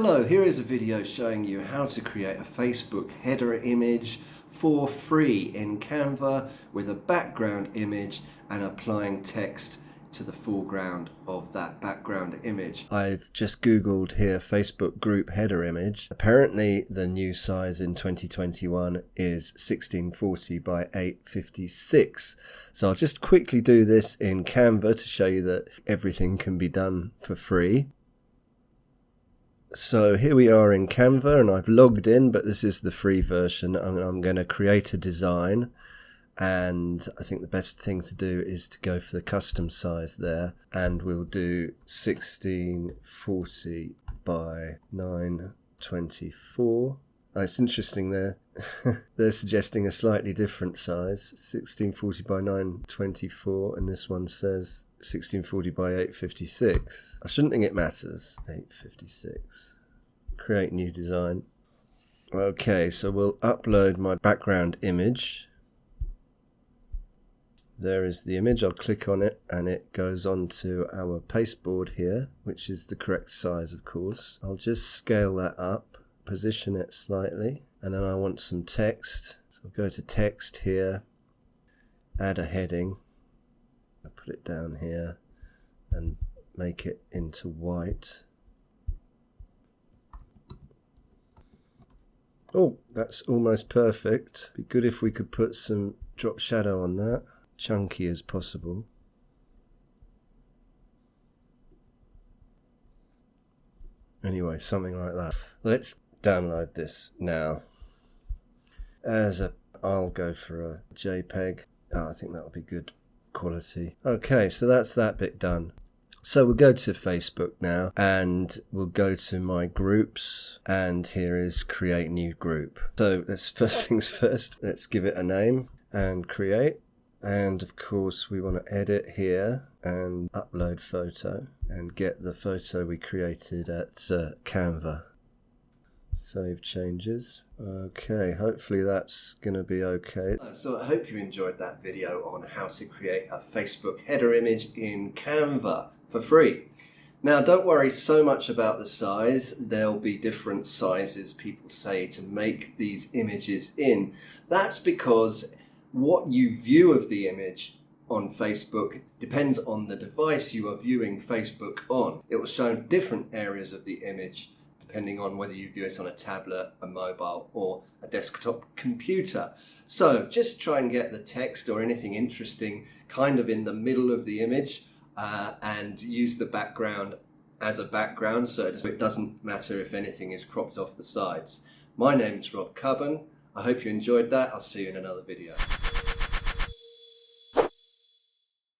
Hello, here is a video showing you how to create a Facebook header image for free in Canva with a background image and applying text to the foreground of that background image. I've just googled here Facebook group header image. Apparently the new size in 2021 is 1640 by 856. So I'll just quickly do this in Canva to show you that everything can be done for free. So here we are in Canva and I've logged in, but this is the free version. I'm going to create a design, and I think the best thing to do is to go for the custom size there, and we'll do 1640 by 924. It's interesting there. They're suggesting a slightly different size, 1640 by 924, and this one says 1640 by 856. I shouldn't think it matters. 856. Create new design. Okay, so we'll upload my background image. There is the image. I'll click on it and it goes onto our pasteboard here, which is the correct size, of course. I'll just scale that up, position it slightly, and then I want some text. So I'll go to text here, add a heading. I'll put it down here and make it into white. Oh, that's almost perfect. Be good if we could put some drop shadow on that, chunky as possible. Anyway, something like that. Let's download this now. I'll go for a JPEG. I think that'll be good quality. Okay, so that's that bit done. So we'll go to Facebook now and we'll go to my groups, and here is create new group. So let's first things first, let's give it a name and create. And of course we want to edit here and upload photo and get the photo we created at Canva. Save changes. Okay, hopefully that's going to be okay. So I hope you enjoyed that video on how to create a Facebook header image in Canva for free. Now don't worry so much about the size. There'll be different sizes people say to make these images in. That's because what you view of the image on Facebook depends on the device you are viewing Facebook on. It will show different areas of the image depending on whether you view it on a tablet, a mobile, or a desktop computer. So just try and get the text or anything interesting kind of in the middle of the image, and use the background as a background so it doesn't matter if anything is cropped off the sides. My name's Rob Cubban. I hope you enjoyed that. I'll see you in another video.